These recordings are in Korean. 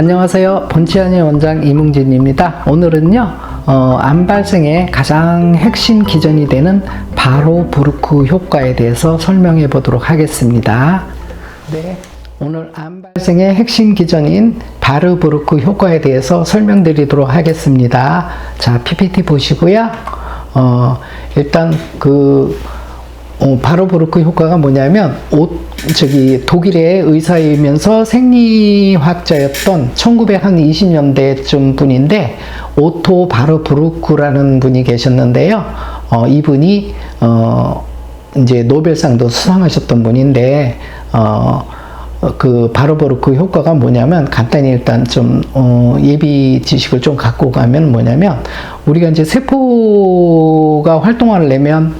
안녕하세요. 본치안의 원장 이뭉진입니다. 오늘은요, 암 발생의 가장 핵심 기전이 되는 바로브루크 효과에 대해서 설명해 보도록 하겠습니다. 네, 오늘 암 발생의 핵심 기전인 바로브루크 효과에 대해서 설명드리도록 하겠습니다. 자, PPT 보시고요. 일단 바로브루크 효과가 뭐냐면 독일의 의사이면서 생리학자였던 1920년대쯤 분인데 오토 바로브루크라는 분이 계셨는데요. 이분이 이제 노벨상도 수상하셨던 분인데 그 바로브루크 효과가 뭐냐면 간단히 일단 좀 예비 지식을 좀 갖고 가면 뭐냐면 우리가 이제 세포가 활동하려면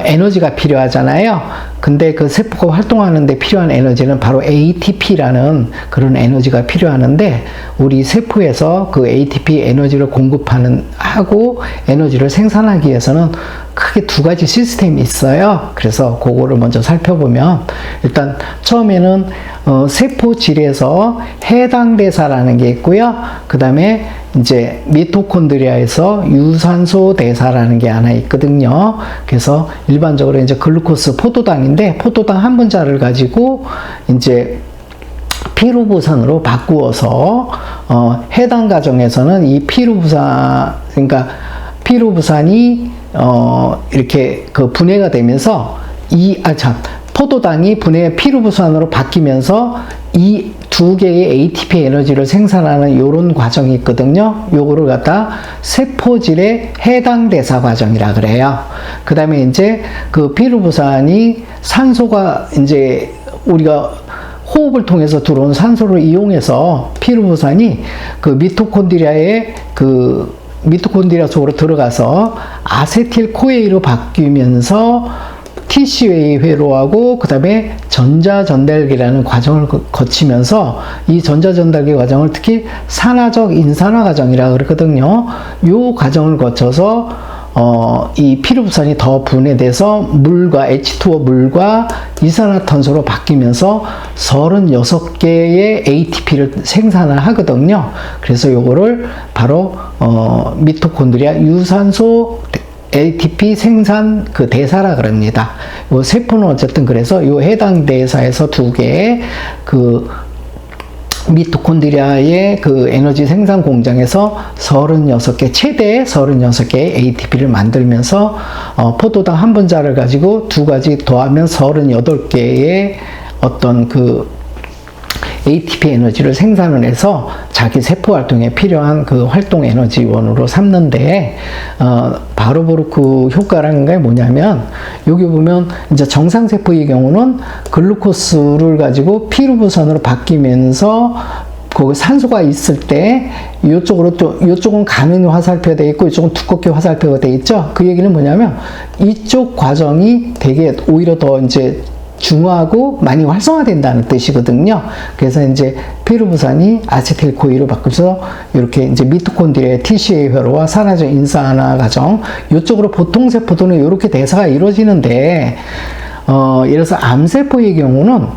에너지가 필요하잖아요. 근데 그 세포가 활동하는데 필요한 에너지는 바로 ATP라는 그런 에너지가 필요하는데 우리 세포에서 그 ATP 에너지를 하고 에너지를 생산하기 위해서는 크게 두 가지 시스템이 있어요. 그래서 그거를 먼저 살펴보면 일단 처음에는 세포질에서 해당 대사라는 게 있고요. 그 다음에 이제 미토콘드리아에서 유산소 대사라는 게 하나 있거든요. 그래서 일반적으로 이제 글루코스 포도당인데 포도당 한 분자를 가지고 이제 피루부산으로 바꾸어서 해당 과정에서는 이 피루부산이 이렇게 그 분해가 되면서 포도당이 피루부산으로 바뀌면서 이 두 개의 ATP 에너지를 생산하는 요런 과정이 있거든요. 요거를 갖다 세포질의 해당 대사 과정이라 그래요. 그 다음에 이제 그 피루부산이 산소가 이제 우리가 호흡을 통해서 들어온 산소를 이용해서 피루부산이 그 미토콘드리아 속으로 들어가서 아세틸코에이로 바뀌면서 TCA 회로하고 그 다음에 전자전달기라는 과정을 거치면서 이 전자전달기 과정을 특히 산화적 인산화 과정이라고 그러거든요. 이 과정을 거쳐서 이 피루부산이 더 분해돼서 H2O 물과 이산화탄소로 바뀌면서 36개의 ATP를 생산을 하거든요. 그래서 요거를 바로 미토콘드리아 유산소 ATP 생산 그 대사라 그럽니다. 요 세포는 어쨌든 그래서 요 해당 대사에서 두 개의 그 미토콘드리아의 그 에너지 생산 공장에서 36개, 최대 36개의 ATP를 만들면서 포도당 한 분자를 가지고 두 가지 더하면 38개의 어떤 그 ATP 에너지를 생산을 해서 자기 세포 활동에 필요한 그 활동 에너지원으로 삼는데 바로브루크 효과라는 게 뭐냐면 여기 보면 이제 정상 세포의 경우는 글루코스를 가지고 피루부산으로 바뀌면서 그 산소가 있을 때 이쪽은 가는 화살표가 되어 있고 이쪽은 두껍게 화살표가 되어 있죠. 그 얘기는 뭐냐면 이쪽 과정이 되게 오히려 더 이제 중화하고 많이 활성화된다는 뜻이거든요. 그래서 이제 피루부산이 아세틸코이로 바뀌어서 이렇게 이제 미토콘드리아의 TCA 회로와 산화적 인산화 과정 이쪽으로 보통 세포들은 이렇게 대사가 이루어지는데 예를 들어서 암세포의 경우는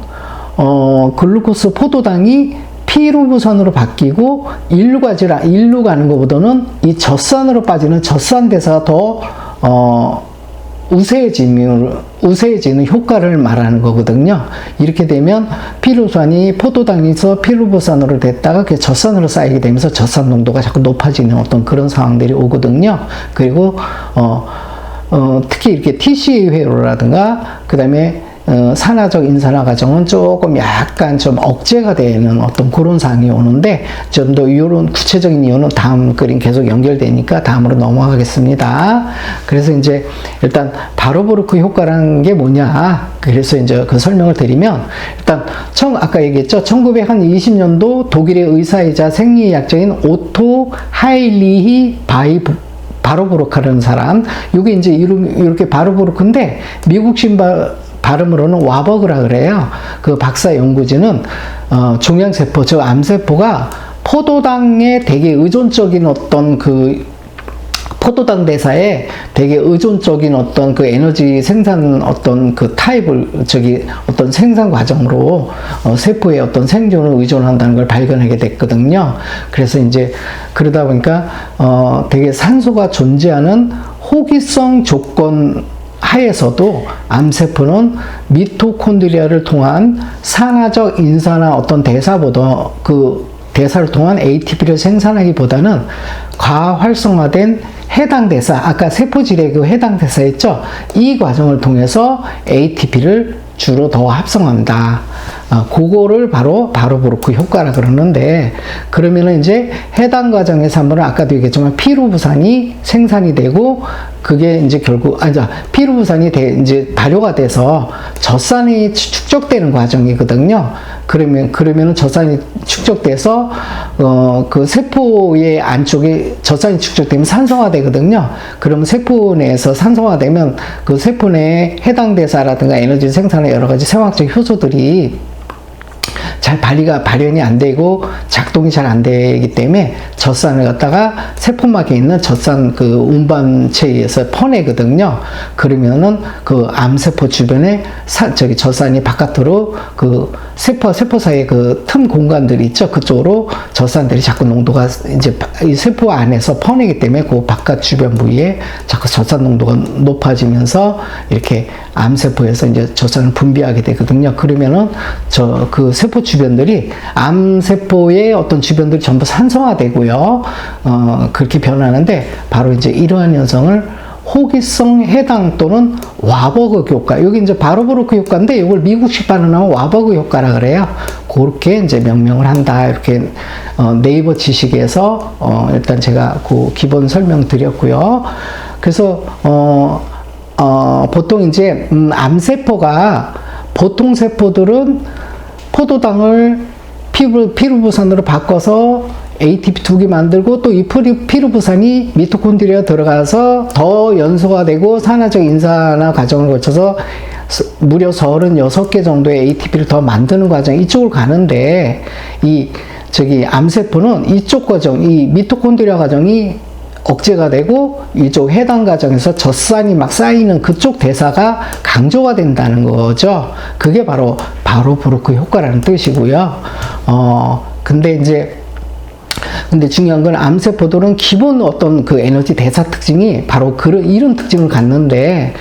글루코스 포도당이 피루부산으로 바뀌고 일로 가는 것보다는 이 젖산으로 빠지는 젖산 대사가 더 우세해지는 효과를 말하는 거거든요. 이렇게 되면 피루부산이 포도당에서 피루부산으로 됐다가 그 젖산으로 쌓이게 되면서 젖산 농도가 자꾸 높아지는 어떤 그런 상황들이 오거든요. 그리고 특히 이렇게 TCA 회로라든가 그 다음에 산화적 인산화 과정은 조금 약간 좀 억제가 되는 어떤 그런 상황이 오는데 좀 더 이런 구체적인 이유는 다음 그림 계속 연결되니까 다음으로 넘어가겠습니다. 그래서 이제 일단 바로브루크 효과라는 게 뭐냐? 그래서 이제 그 설명을 드리면 일단 아까 얘기했죠. 1920년도 독일의 의사이자 생리학자인 오토 하일리히 바로브루크라는 사람. 이게 이제 이렇게 바로브루크인데 미국식 발음으로는 와버그라 그래요. 그 박사 연구진은 종양세포, 즉 암세포가 포도당에 되게 의존적인 어떤 그 포도당 대사에 되게 의존적인 어떤 그 에너지 생산 어떤 그 타입을 어떤 생산 과정으로 세포의 어떤 생존을 의존한다는 걸 발견하게 됐거든요. 그래서 이제 그러다 보니까 되게 산소가 존재하는 호기성 조건 하에서도 암세포는 미토콘드리아를 통한 산화적 인산화 어떤 대사보다 대사를 통한 ATP를 생산하기보다는 과활성화된 해당 대사, 아까 세포질의 그 해당 대사 있죠? 이 과정을 통해서 ATP를 주로 더 합성합니다. 그거를 바로 바로브루크 효과라 그러는데, 그러면은 이제 해당 과정에서 한 번은 아까도 얘기했지만 피루부산이 생산이 되고, 그게 이제 결국, 피루부산이 이제 발효가 돼서 젖산이 축적되는 과정이거든요. 그러면은 젖산이 축적돼서, 그 세포의 안쪽에 젖산이 축적되면 산소화 되거든요. 그러면 세포 내에서 산소화되면 그 세포 내에 해당 대사라든가 에너지 생산의 여러 가지 생화학적 효소들이 잘 발현이 안 되고 작동이 잘 안 되기 때문에 젖산을 갖다가 세포막에 있는 젖산 그 운반체에 의해서 퍼내거든요. 그러면은 그 암세포 주변에 젖산이 바깥으로 그 세포와 세포 사이에 그 틈 공간들이 있죠. 그쪽으로 젖산들이 자꾸 농도가 이제 이 세포 안에서 퍼내기 때문에 그 바깥 주변 부위에 자꾸 젖산 농도가 높아지면서 이렇게 암세포에서 이제 젖산을 분비하게 되거든요. 그러면은 그 세포 주변들이 암세포의 어떤 주변들이 전부 산성화되고요. 그렇게 변하는데 바로 이제 이러한 현상을 호기성 해당 또는 와버그 효과. 여기 이제 바로브루크 효과인데 이걸 미국식 발음하면 와버그 효과라 그래요. 그렇게 이제 명명을 한다. 이렇게 네이버 지식에서 일단 제가 그 기본 설명 드렸고요. 그래서 보통 이제 암세포가 보통 세포들은 포도당을 피루부산으로 바꿔서 ATP 2개 만들고 또 이 피루부산이 미토콘드리아 들어가서 더 연소화되고 산화적 인산화 과정을 거쳐서 무려 36개 정도의 ATP를 더 만드는 과정 이쪽을 가는데 암세포는 이쪽 과정, 이 미토콘드리아 과정이 억제가 되고 이쪽 해당 과정에서 젖산이 막 쌓이는 그쪽 대사가 강조가 된다는 거죠. 그게 바로 바로브루크 효과라는 뜻이고요. 근데 중요한 건 암세포들은 기본 어떤 그 에너지 대사 특징이 바로 이런 특징을 갖는데,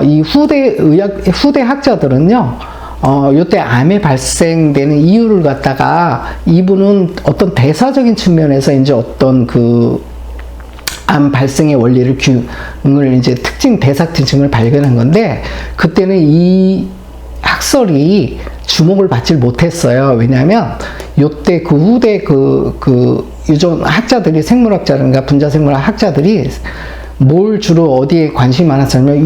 이 후대 학자들은요, 요때 암에 발생되는 이유를 갖다가 이분은 어떤 대사적인 측면에서 이제 어떤 암 발생의 원리를 이제 대사 특징을 발견한 건데, 그때는 이 학설이 주목을 받지 못했어요. 왜냐하면 요때 그 후대 유전 학자들이 생물학자든가 분자생물학 학자들이 뭘 주로 어디에 관심이 많았냐면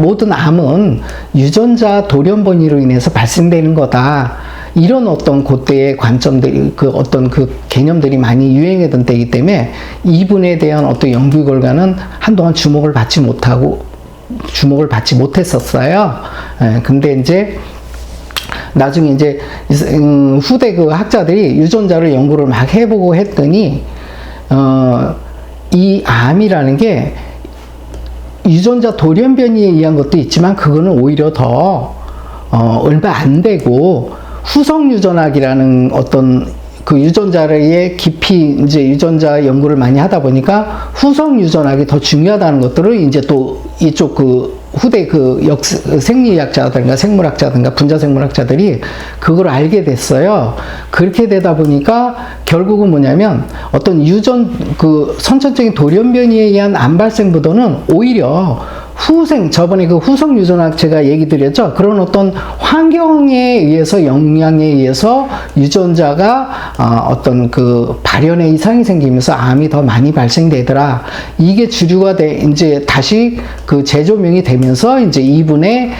모든 암은 유전자 돌연변이로 인해서 발생되는 거다. 이런 어떤 그때의 관점들이 어떤 개념들이 많이 유행하던 때이기 때문에 이분에 대한 어떤 연구 결과는 한동안 주목을 받지 못했었어요. 근데 이제 나중에 이제 후대 학자들이 유전자를 연구를 막 해보고 했더니 이 암이라는 게 유전자 돌연변이에 의한 것도 있지만 그거는 오히려 더 얼마 안 되고 후성 유전학이라는 어떤 그 유전자의 깊이 이제 유전자 연구를 많이 하다 보니까 후성 유전학이 더 중요하다는 것들을 이제 또 이쪽 후대 생리학자든가 생물학자든가 분자생물학자들이 그걸 알게 됐어요. 그렇게 되다 보니까 결국은 뭐냐면 어떤 선천적인 돌연변이에 의한 암 발생보다는 오히려 저번에 후성 유전학 제가 얘기 드렸죠. 그런 어떤 환경에 의해서 영향에 의해서 유전자가 어떤 발현에 이상이 생기면서 암이 더 많이 발생되더라. 이게 주류가 이제 다시 재조명이 되면서 이제 이분의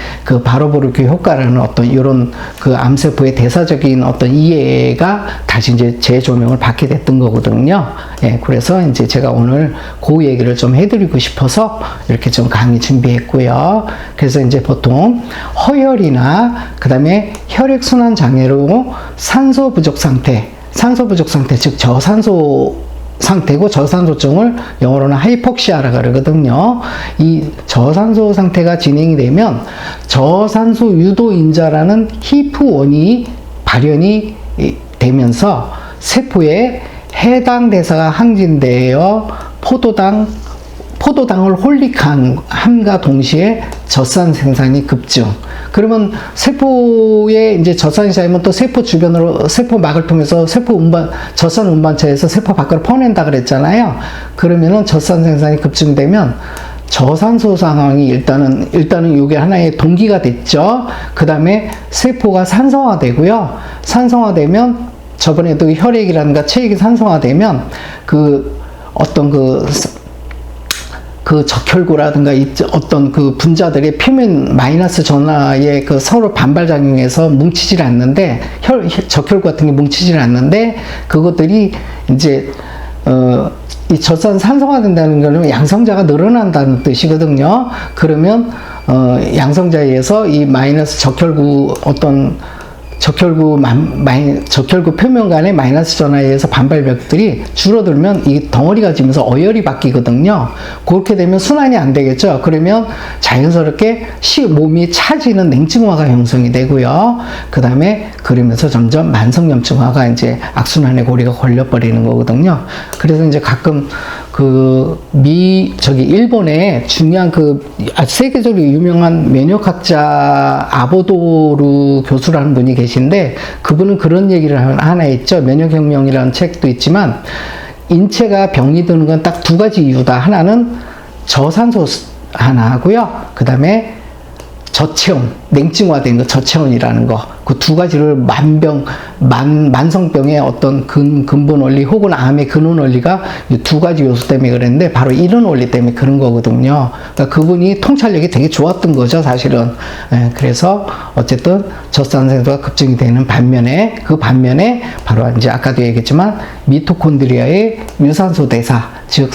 바로브루크 효과라는 어떤 이런 암세포의 대사적인 어떤 이해가 다시 이제 재조명을 받게 됐던 거거든요. 예, 그래서 이제 제가 오늘 그 얘기를 좀 해드리고 싶어서 이렇게 좀 강의 준비했고요. 그래서 이제 보통 허혈이나 그 다음에 혈액순환 장애로 산소 부족 상태, 즉 저산소 상태고 저산소증을 영어로는 하이폭시아라 그러거든요. 이 저산소 상태가 진행이 되면 저산소 유도인자라는 히프1이 발현이 되면서 세포에 해당 대사가 항진되어 포도당을 홀릭함과 동시에 젖산 생산이 급증. 그러면 세포에 이제 젖산이 쌓이면 또 세포 주변으로 세포막을 통해서 젖산 운반처에서 세포 밖으로 퍼낸다 그랬잖아요. 그러면은 젖산 생산이 급증되면 저산소 상황이 일단은 이게 하나의 동기가 됐죠. 그 다음에 세포가 산성화되고요. 산성화되면 저번에도 혈액이라든가 체액이 산성화되면 어떤 적혈구라든가 어떤 분자들의 표면 마이너스 전하에 서로 반발작용해서 뭉치질 않는데, 적혈구 같은 게 뭉치질 않는데, 그것들이 이제, 이 젖산 산성화된다는 거는 양성자가 늘어난다는 뜻이거든요. 그러면, 양성자에 의해서 이 마이너스 적혈구 적혈구 표면 간의 마이너스 전하에 의해서 반발벽들이 줄어들면 이 덩어리가 지면서 어혈이 바뀌거든요. 그렇게 되면 순환이 안 되겠죠. 그러면 자연스럽게 몸이 차지는 냉증화가 형성이 되고요. 그 다음에 그러면서 점점 만성염증화가 이제 악순환의 고리가 걸려버리는 거거든요. 그래서 이제 가끔 일본에 중요한 아주 세계적으로 유명한 면역학자 아보도루 교수라는 분이 계신데, 그분은 그런 얘기를 하나 했죠. 면역혁명이라는 책도 있지만, 인체가 병이 드는 건 딱 두 가지 이유다. 하나는 저산소 하나고요. 그 다음에 저체온, 냉증화된 거, 저체온이라는 거. 그 두 가지를 만성병의 어떤 근본 원리 혹은 암의 근원 원리가 이 두 가지 요소 때문에 그랬는데, 바로 이런 원리 때문에 그런 거거든요. 그러니까 그분이 통찰력이 되게 좋았던 거죠, 사실은. 그래서 어쨌든 젖산생소가 급증이 되는 반면에, 바로 이제 아까도 얘기했지만 미토콘드리아의 유산소 대사, 즉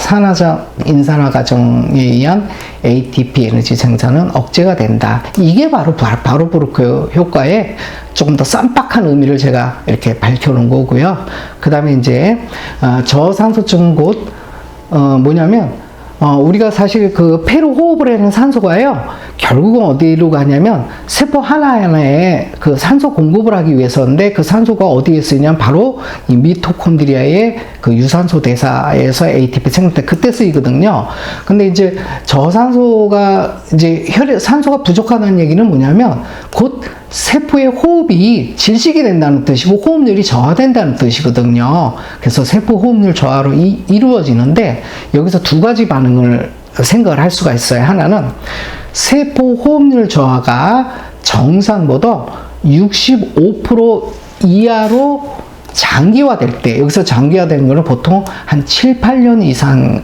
인산화 과정에 의한 ATP 에너지 생산은 억제가 된다. 이게 바로 바로브루크 효과의 조금 더 쌈박한 의미를 제가 이렇게 밝혀놓은 거고요. 그 다음에 이제 저산소증은 곧 뭐냐면 우리가 사실 폐로 호흡을 하는 산소가요, 결국은 어디로 가냐면 세포 하나하나에 산소 공급을 하기 위해서인데, 그 산소가 어디에 쓰이냐면 바로 이 미토콘드리아의 유산소 대사에서 ATP 생성돼 그때 쓰이거든요. 근데 이제 저산소가 산소가 부족하다는 얘기는 뭐냐면 곧 세포의 호흡이 질식이 된다는 뜻이고 호흡률이 저하된다는 뜻이거든요. 그래서 세포 호흡률 저하로 이루어지는데, 여기서 두 가지 반응을 생각을 할 수가 있어요. 하나는 세포 호흡률 저하가 정상보다 65% 이하로 장기화될 때, 여기서 장기화되는 거는 보통 한 7, 8년 이상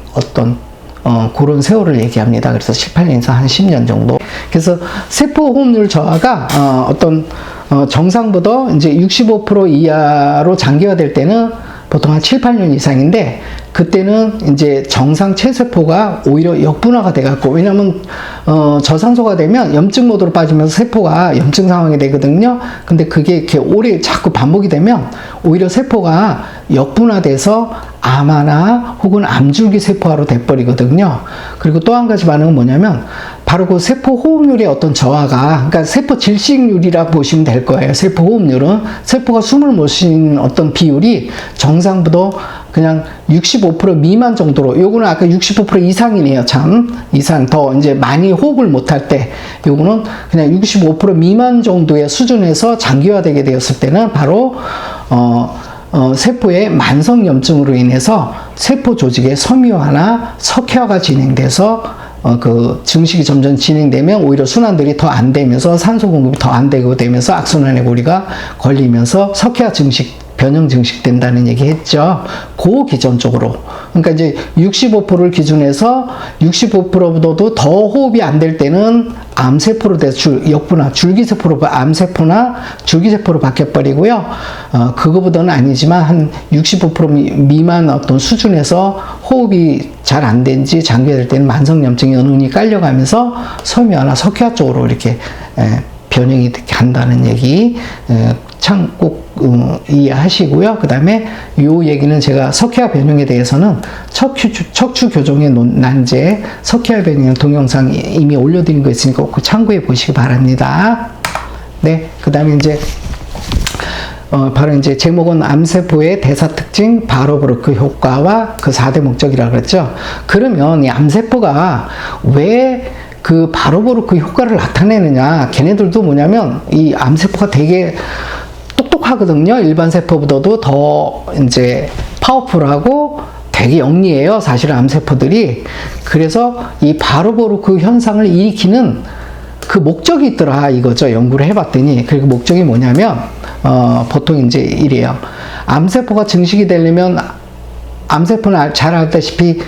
그런 세월을 얘기합니다. 그래서 7, 8년 이상 한 10년 정도. 그래서 세포 호흡률 저하가 정상보다 이제 65% 이하로 장기화될 때는 보통 한 7, 8년 이상인데, 그때는 이제 정상 체세포가 오히려 역분화가 돼갖고, 왜냐면 저산소가 되면 염증 모드로 빠지면서 세포가 염증 상황이 되거든요. 근데 그게 이렇게 오래 자꾸 반복이 되면 오히려 세포가 역분화돼서 암화나 혹은 암줄기 세포화로 돼버리거든요. 그리고 또 한 가지 반응은 뭐냐면 바로 그 세포 호흡률의 어떤 저하가, 그러니까 세포 질식률이라고 보시면 될 거예요. 세포 호흡률은 세포가 숨을 못 쉬는 어떤 비율이 정상보다 그냥 65% 미만 정도로, 요거는 아까 65% 이상이네요. 이상 더 이제 많이 호흡을 못할 때, 요거는 그냥 65% 미만 정도의 수준에서 장기화되게 되었을 때는 바로 세포의 만성염증으로 인해서 세포 조직의 섬유화나 석회화가 진행돼서 증식이 점점 진행되면 오히려 순환들이 더 안 되면서 산소 공급이 더 안 되고 되면서 악순환의 고리가 걸리면서 석회화 증식, 변형 증식된다는 얘기 했죠. 그 기전적으로. 그러니까 이제 65%를 기준해서 65%보다도 더 호흡이 안 될 때는 암세포로 돼서 역분화, 줄기세포로, 암세포나 줄기세포로 바뀌어버리고요. 그거보다는 아니지만 한 65% 미만 어떤 수준에서 호흡이 잘 안 된지 장기화될 때는 만성염증이 은은히 깔려가면서 섬유화나 석회화 쪽으로 이렇게 변형이 간다는 얘기, 참 꼭 이해하시고요. 그 다음에 요 얘기는 제가 석회화 변형에 대해서는 척추 교정의 난제 석회화 변형 동영상 이미 올려드린 거 있으니까 꼭 참고해 보시기 바랍니다. 네, 그 다음에 이제 바로 이제 제목은 암세포의 대사 특징, 바로브루크 효과와 그 4대 목적이라고 그랬죠. 그러면 이 암세포가 왜 그 바로브루크 효과를 나타내느냐? 걔네들도 뭐냐면 이 암세포가 되게 똑똑하거든요. 일반 세포보다도 더 이제 파워풀하고 되게 영리해요. 사실 암세포들이. 그래서 이 바로브루크 현상을 일으키는 그 목적이 있더라 이거죠. 연구를 해봤더니. 그리고 목적이 뭐냐면 보통 이제 이래요. 암세포가 증식이 되려면 암세포는 잘 알다시피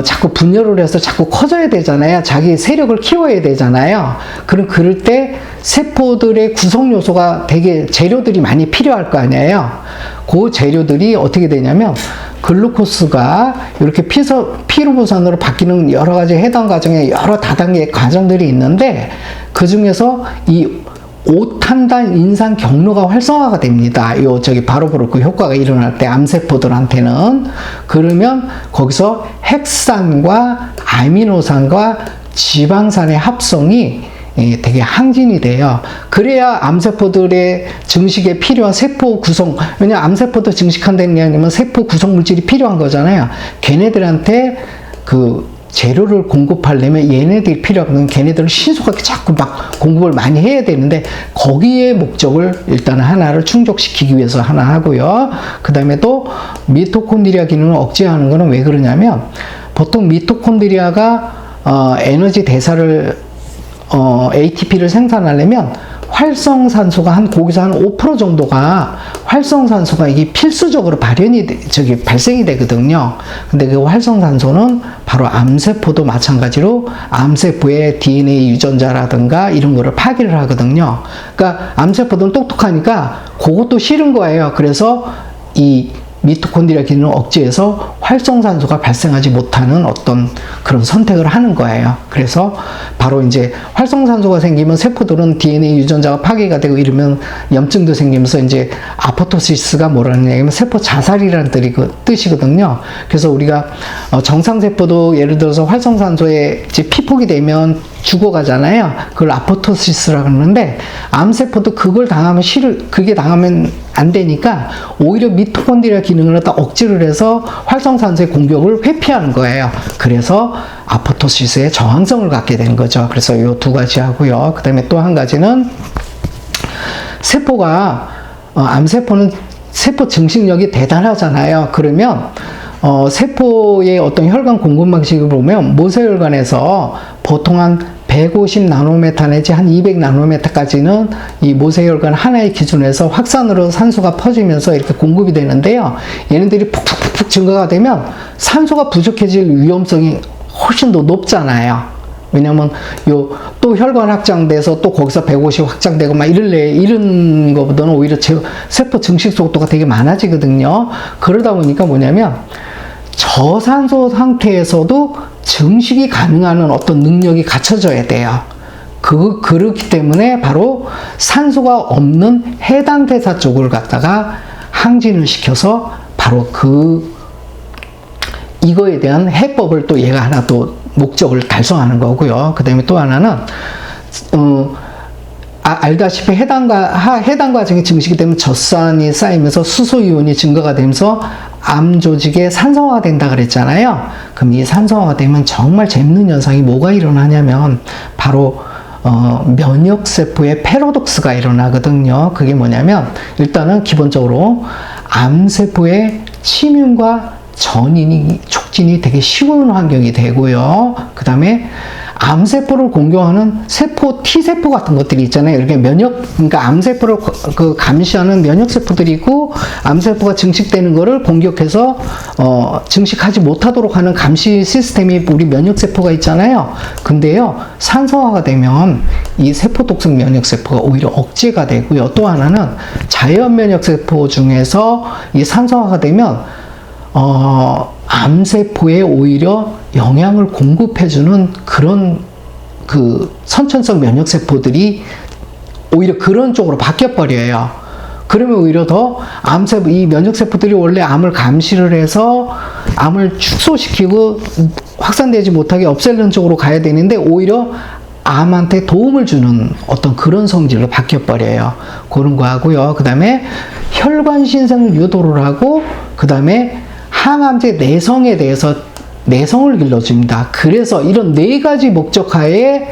자꾸 분열을 해서 자꾸 커져야 되잖아요. 자기 세력을 키워야 되잖아요. 그럴 때 세포들의 구성 요소가 되게 재료들이 많이 필요할 거 아니에요. 그 재료들이 어떻게 되냐면 글루코스가 이렇게 피루부산으로 바뀌는 여러 가지 해당 과정에 여러 다단계 과정들이 있는데 그 중에서 이 5탄단 인상 경로가 활성화가 됩니다. 바로브루크 효과가 일어날 때 암세포들한테는. 그러면 거기서 핵산과 아미노산과 지방산의 합성이 되게 항진이 돼요. 그래야 암세포들의 증식에 필요한 세포 구성, 왜냐면 암세포도 증식한다는 게 아니면 세포 구성 물질이 필요한 거잖아요. 걔네들한테 그 재료를 공급하려면 얘네들이 필요하거든. 걔네들은 신속하게 자꾸 막 공급을 많이 해야 되는데 거기에 목적을 일단 하나를 충족시키기 위해서 하나 하고요. 그 다음에 또 미토콘드리아 기능을 억제하는 거는 왜 그러냐면 보통 미토콘드리아가 에너지 대사를 ATP를 생산하려면 활성산소가 거기서 한 5% 정도가 활성산소가 이게 필수적으로 발생이 되거든요. 근데 그 활성산소는 바로 암세포도 마찬가지로 암세포의 DNA 유전자라든가 이런 거를 파괴를 하거든요. 그러니까 암세포들은 똑똑하니까 그것도 싫은 거예요. 그래서 이 미토콘드리아 기능을 억제해서 활성산소가 발생하지 못하는 어떤 그런 선택을 하는 거예요. 그래서 바로 이제 활성산소가 생기면 세포들은 DNA 유전자가 파괴가 되고 이러면 염증도 생기면서 이제 아포토시스가 뭐라는 얘기냐면 세포 자살이라는 뜻이거든요. 그래서 우리가 정상세포도 예를 들어서 활성산소에 이제 피폭이 되면 죽어가잖아요. 그걸 아포토시스라고 하는데 암세포도 그게 당하면 안 되니까 오히려 미토콘드리아 기능을 갖다 억지를 해서 활성산소의 공격을 회피하는 거예요. 그래서 아포토시스의 저항성을 갖게 되는 거죠. 그래서 이 두 가지 하고요. 그 다음에 또 한 가지는 암세포는 세포 증식력이 대단하잖아요. 그러면 세포의 어떤 혈관 공급 방식을 보면 모세혈관에서 보통 한 150 나노메타 내지 한 200 나노메타까지는 이 모세혈관 하나의 기준에서 확산으로 산소가 퍼지면서 이렇게 공급이 되는데요. 얘네들이 푹푹푹 증가가 되면 산소가 부족해질 위험성이 훨씬 더 높잖아요. 왜냐면 또 혈관 확장돼서 또 거기서 150 확장되고 막 이런 거보다는 오히려 세포 증식 속도가 되게 많아지거든요. 그러다 보니까 뭐냐면 저산소 상태에서도 증식이 가능한 어떤 능력이 갖춰져야 돼요. 그렇기 때문에 바로 산소가 없는 해당 대사 쪽을 갖다가 항진을 시켜서 바로 이거에 대한 해법을 또 얘가 하나 또 목적을 달성하는 거고요. 그 다음에 또 하나는 알다시피 해당 과정에 증식이 되면 젖산이 쌓이면서 수소이온이 증가가 되면서 암 조직에 산성화가 된다 그랬잖아요. 그럼 이 산성화가 되면 정말 재밌는 현상이 뭐가 일어나냐면 바로 면역세포의 패러독스가 일어나거든요. 그게 뭐냐면 일단은 기본적으로 암세포의 침윤과 전인이 촉진이 되게 쉬운 환경이 되고요. 그 다음에 암세포를 공격하는 세포, T세포 같은 것들이 있잖아요. 이렇게 그러니까 암세포를 감시하는 면역세포들이 있고, 암세포가 증식되는 거를 공격해서, 증식하지 못하도록 하는 감시 시스템이 우리 면역세포가 있잖아요. 근데요, 산성화가 되면 이 세포 독성 면역세포가 오히려 억제가 되고요. 또 하나는 자연 면역세포 중에서 이 산성화가 되면, 암세포에 오히려 영양을 공급해주는 그런 선천성 면역세포들이 오히려 그런 쪽으로 바뀌어버려요. 그러면 오히려 더 암세포, 이 면역세포들이 원래 암을 감시를 해서 암을 축소시키고 확산되지 못하게 없애는 쪽으로 가야 되는데 오히려 암한테 도움을 주는 어떤 그런 성질로 바뀌어버려요. 그런 거 하고요. 그 다음에 혈관 신생을 유도를 하고, 그 다음에 항암제 내성에 대해서 내성을 길러줍니다. 그래서 이런 네 가지 목적하에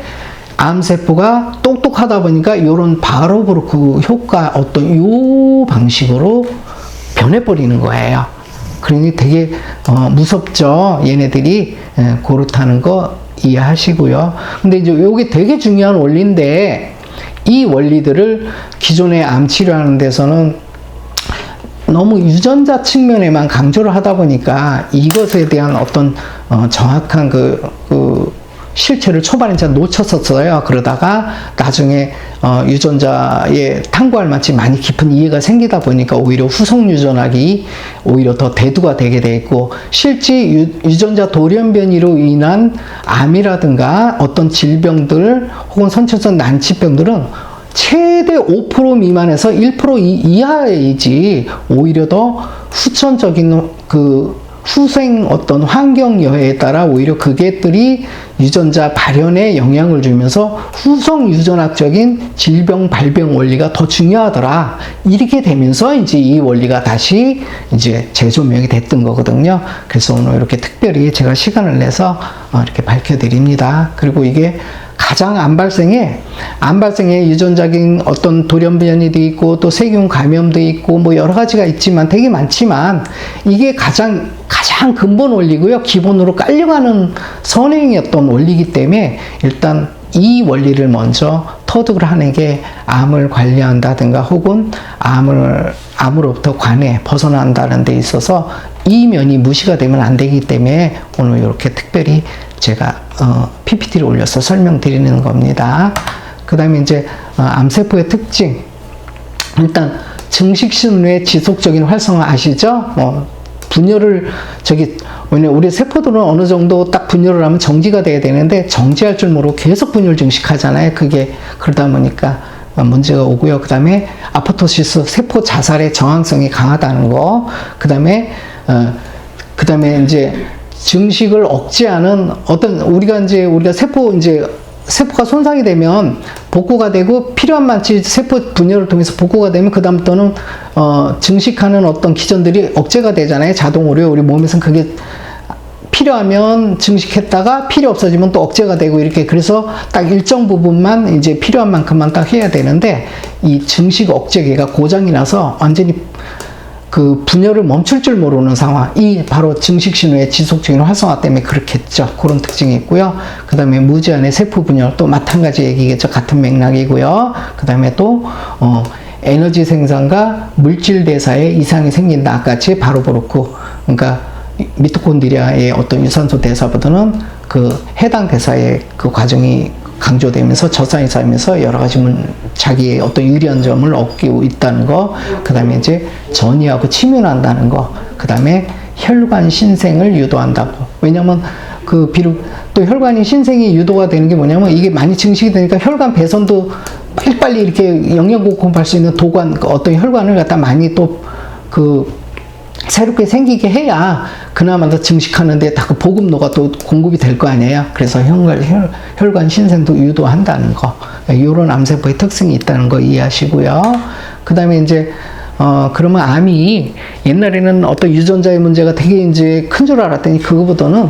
암세포가 똑똑하다 보니까 이런 바로브루크 효과 어떤 요 방식으로 변해버리는 거예요. 그러니 되게 무섭죠. 얘네들이 그렇다는 거 이해하시고요. 근데 이제 요게 되게 중요한 원리인데 이 원리들을 기존의 암 치료하는 데서는 너무 유전자 측면에만 강조를 하다 보니까 이것에 대한 어떤 정확한 실체를 초반에 잘 놓쳤었어요. 그러다가 나중에 유전자에 탐구할 만치 많이 깊은 이해가 생기다 보니까 오히려 후속 유전학이 오히려 더 대두가 되게 돼 있고, 실제 유전자 돌연변이로 인한 암이라든가 어떤 질병들 혹은 선천성 난치병들은 최대 5% 미만에서 1% 이하이지 오히려 더 후천적인 후생 어떤 환경 여해에 따라 오히려 그게들이 유전자 발현에 영향을 주면서 후성 유전학적인 질병 발병 원리가 더 중요하더라. 이렇게 되면서 이제 이 원리가 다시 이제 재조명이 됐던 거거든요. 그래서 오늘 이렇게 특별히 제가 시간을 내서 이렇게 밝혀드립니다. 그리고 이게 가장 암 발생에 유전자적인 어떤 돌연변이도 있고 또 세균 감염도 있고 뭐 여러 가지가 있지만 되게 많지만 이게 가장 근본 원리고요. 기본으로 깔려가는 선행이었던 원리이기 때문에 일단 이 원리를 먼저 터득을 하는 게 암을 관리한다든가 혹은 암으로부터 관해 벗어난다는 데 있어서 이 면이 무시가 되면 안 되기 때문에 오늘 이렇게 특별히 제가 PPT를 올려서 설명드리는 겁니다. 그 다음에 이제 암세포의 특징, 일단 증식신호의 지속적인 활성화 아시죠? 분열을 왜냐면 우리 세포들은 어느 정도 딱 분열을 하면 정지가 돼야 되는데 정지할 줄 모르고 계속 분열 증식하잖아요. 그게 그러다 보니까 문제가 오고요. 그 다음에 아포토시스, 세포 자살의 저항성이 강하다는 거. 그 다음에 이제 증식을 억제하는 우리가 세포가 손상이 되면 복구가 되고 필요한 만치 세포 분열을 통해서 복구가 되면 그 다음부터는 증식하는 어떤 기전들이 억제가 되잖아요. 자동으로 우리 몸에서는 그게 필요하면 증식했다가 필요 없어지면 또 억제가 되고 이렇게, 그래서 딱 일정 부분만 이제 필요한 만큼만 딱 해야 되는데 이 증식 억제계가 고장이 나서 완전히 그 분열을 멈출 줄 모르는 상황, 이 바로 증식신호의 지속적인 활성화 때문에 그렇겠죠. 그런 특징이 있고요. 그 다음에 무제한의 세포 분열, 또 마찬가지 얘기겠죠. 같은 맥락이고요. 그 다음에 또 에너지 생산과 물질 대사에 이상이 생긴다. 아까같이 바로브루크, 그러니까 미토콘드리아의 어떤 유산소 대사보다는 그 해당 대사의 그 과정이 강조되면서 저산이 쌓이면서 여러 가지 자기의 어떤 유리한 점을 얻고 있다는 거, 그 다음에 이제 전이하고 침윤한다는 거, 그 다음에 혈관 신생을 유도한다고. 왜냐면 비록 또 혈관이 신생이 유도가 되는 게 뭐냐면 이게 많이 증식이 되니까 혈관 배선도 빨리빨리 이렇게 영양 공급할 수 있는 도관, 어떤 혈관을 갖다 많이 또 새롭게 생기게 해야 그나마 더 증식하는데 다 그 보급로가 또 공급이 될 거 아니에요. 그래서 혈관 신생도 유도한다는 거, 이런 암세포의 특성이 있다는 거 이해하시고요. 그 다음에 이제 그러면 암이 옛날에는 어떤 유전자의 문제가 되게 이제 큰 줄 알았더니 그거보다는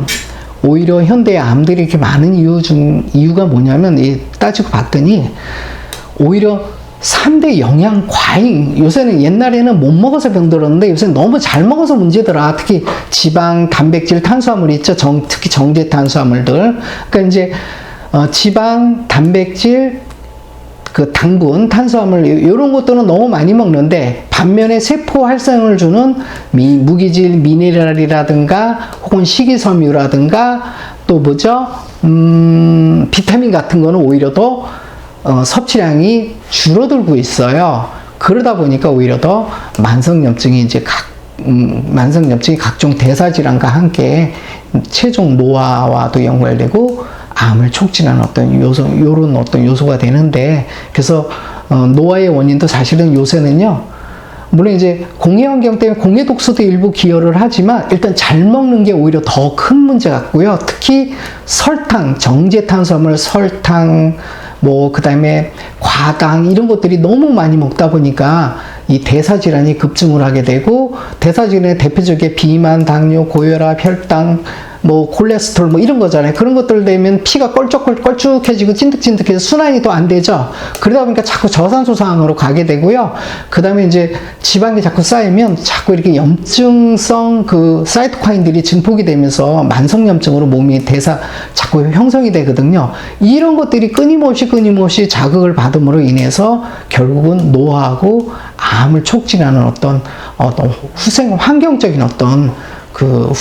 오히려 현대의 암들이 이렇게 많은 이유가 뭐냐면 따지고 봤더니 오히려 3대 영양 과잉, 요새는 옛날에는 못 먹어서 병들었는데 요새는 너무 잘 먹어서 문제더라. 특히 지방, 단백질, 탄수화물이 있죠. 특히 정제 탄수화물들. 그러니까 이제 지방, 단백질, 그 당분, 탄수화물 이런 것들은 너무 많이 먹는데 반면에 세포 활성을 주는 무기질 미네랄이라든가 혹은 식이섬유라든가 또 비타민 같은 거는 오히려 더 섭취량이 줄어들고 있어요. 그러다 보니까 오히려 더 만성염증이 각종 대사질환과 함께 최종 노화와도 연결되고 암을 촉진하는 어떤 요런 어떤 요소가 되는데, 그래서 노화의 원인도 사실은 요새는요 물론 이제 공해 환경 때문에 공해 독소도 일부 기여를 하지만 일단 잘 먹는 게 오히려 더 큰 문제 같고요. 특히 설탕, 정제탄수화물, 설탕, 뭐 그다음에 과당 이런 것들이 너무 많이 먹다 보니까 이 대사질환이 급증을 하게 되고, 대사질환의 대표적인 비만, 당뇨, 고혈압, 혈당, 뭐 콜레스테롤 뭐 이런 거잖아요. 그런 것들 되면 피가 걸쭉해지고 찐득찐득해서 순환이 또 안 되죠. 그러다 보니까 자꾸 저산소상으로 가게 되고요. 그 다음에 이제 지방이 자꾸 쌓이면 자꾸 이렇게 염증성 그 사이토카인들이 증폭이 되면서 만성염증으로 몸이 자꾸 형성이 되거든요. 이런 것들이 끊임없이 자극을 받음으로 인해서 결국은 노화하고 암을 촉진하는 어떤 환경적인 어떤 그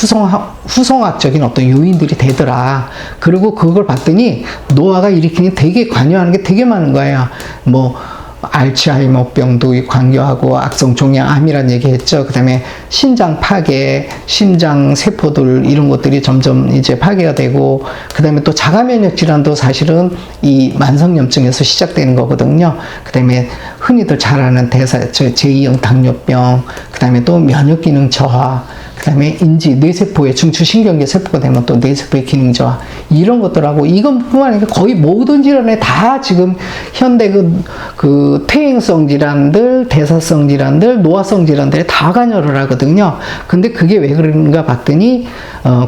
후성학적인 어떤 요인들이 되더라. 그리고 그걸 봤더니 노화가 일으키는 되게 관여하는 게 되게 많은 거예요. 뭐 알츠하이머병도 관여하고 악성종양암이라는 얘기 했죠. 그 다음에 신장 파괴, 심장 세포들 이런 것들이 점점 이제 파괴가 되고, 그 다음에 또 자가면역 질환도 사실은 이 만성염증에서 시작되는 거거든요. 그 다음에 흔히들 잘 아는 제2형 당뇨병, 그 다음에 또 면역기능 저하, 그 다음에 뇌세포의 중추신경계 세포가 되면 또 뇌세포의 기능 저하, 이런 것들하고, 이것뿐만 아니라 거의 모든 질환에 다 지금 현대 그 퇴행성 질환들, 대사성 질환들, 노화성 질환들에 다 관여를 하거든요. 근데 그게 왜 그런가 봤더니,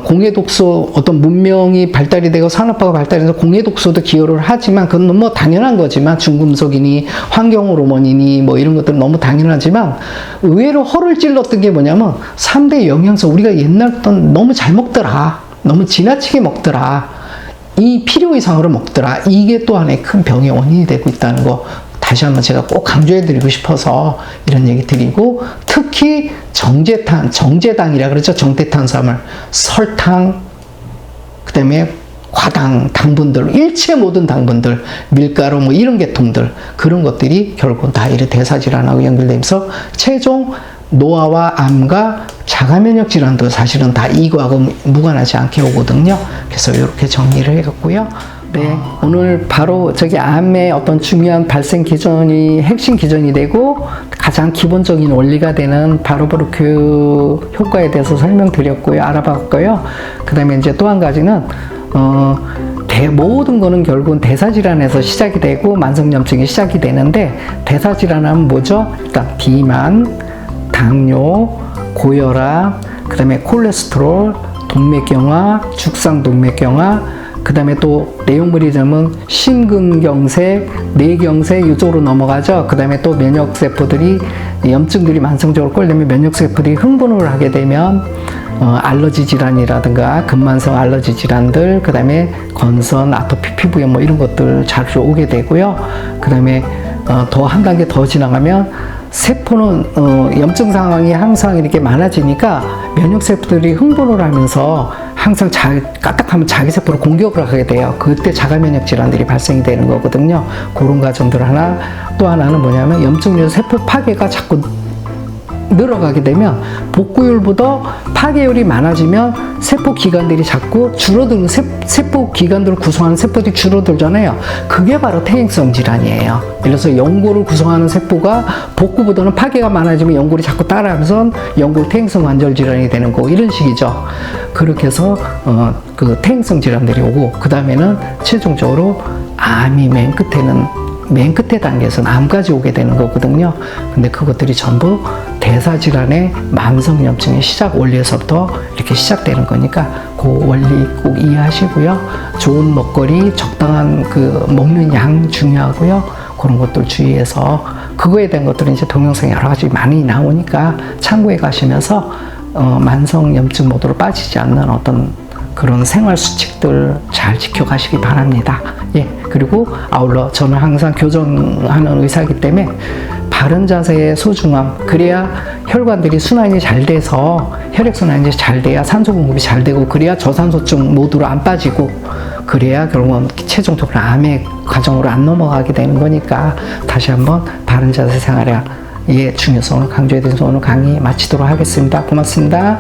공해 독소, 어떤 문명이 발달이 되고 산업화가 발달해서 공해 독소도 기여를 하지만, 그건 뭐 당연한 거지만, 중금속이니, 환경 호르몬이니, 뭐 이런 것들은 너무 당연하지만, 의외로 허를 찔렀던 게 뭐냐면, 3대 영양소, 우리가 옛날부터 너무 잘 먹더라. 너무 지나치게 먹더라. 이 필요 이상으로 먹더라. 이게 또 하나의 큰 병의 원인이 되고 있다는 거 다시 한번 제가 꼭 강조해드리고 싶어서 이런 얘기 드리고, 특히 정제당이라 그러죠. 정제탄수화물, 설탕, 그 다음에 과당, 당분들, 일체 모든 당분들, 밀가루 뭐 이런 계통들, 그런 것들이 결국은 다 이런 대사질환하고 연결되면서 최종 노화와 암과 자가면역 질환도 사실은 다 이거하고 무관하지 않게 오거든요. 그래서 이렇게 정리를 해갖고요. 네, 오늘 바로 암의 어떤 중요한 발생 기전이 핵심 기전이 되고 가장 기본적인 원리가 되는 바로브루크 효과에 대해서 설명드렸고요, 알아봤고요. 그 다음에 이제 또 한 가지는 모든 거는 결국은 대사질환에서 시작이 되고 만성염증이 시작이 되는데, 대사질환은 뭐죠? 일단 비만, 당뇨, 고혈압, 그 다음에 콜레스테롤, 동맥경화, 죽상동맥경화, 그 다음에 또 내용물이 되면 심근경색, 뇌경색 이쪽으로 넘어가죠. 그 다음에 또 면역세포들이, 염증들이 만성적으로 꼴리면 면역세포들이 흥분을 하게 되면 알러지 질환이라든가 근만성 알러지 질환들, 그 다음에 건선, 아토피 피부염 뭐 이런 것들 자주 오게 되고요. 그 다음에 더 한 단계 더 지나가면 세포는 염증 상황이 항상 이렇게 많아지니까 면역세포들이 흥분을 하면서 항상 까딱하면 자기 세포를 공격을 하게 돼요. 그때 자가면역 질환들이 발생이 되는 거거든요. 그런 과정들 하나, 또 하나는 뭐냐면 염증류 세포 파괴가 자꾸 늘어가게 되면, 복구율보다 파괴율이 많아지면 세포 기관들이 자꾸 줄어드는, 세포 기관들을 구성하는 세포들이 줄어들잖아요. 그게 바로 퇴행성 질환이에요. 예를 들어서 연골을 구성하는 세포가 복구보다는 파괴가 많아지면 연골이 자꾸 따라하면서 연골 퇴행성 관절 질환이 되는 거, 이런 식이죠. 그렇게 해서 그 퇴행성 질환들이 오고, 그 다음에는 최종적으로 암이 맨 끝에 단계에서는 암까지 오게 되는 거거든요. 근데 그것들이 전부 대사질환의 만성염증의 시작 원리에서부터 이렇게 시작되는 거니까 그 원리 꼭 이해하시고요. 좋은 먹거리, 적당한 그 먹는 양 중요하고요. 그런 것들 주의해서, 그거에 대한 것들은 이제 동영상 여러 가지 많이 나오니까 참고해 가시면서 만성염증 모드로 빠지지 않는 어떤 그런 생활 수칙들 잘 지켜가시기 바랍니다. 예, 그리고 아울러 저는 항상 교정하는 의사이기 때문에 바른 자세의 소중함, 그래야 혈관들이 순환이 잘 돼서 혈액순환이 잘 돼야 산소 공급이 잘 되고, 그래야 저산소증 모드로 안 빠지고, 그래야 결국은 최종적으로 암의 과정으로 안 넘어가게 되는 거니까, 다시 한번 바른 자세 생활의 중요성을 강조해드려서 오늘 강의 마치도록 하겠습니다. 고맙습니다.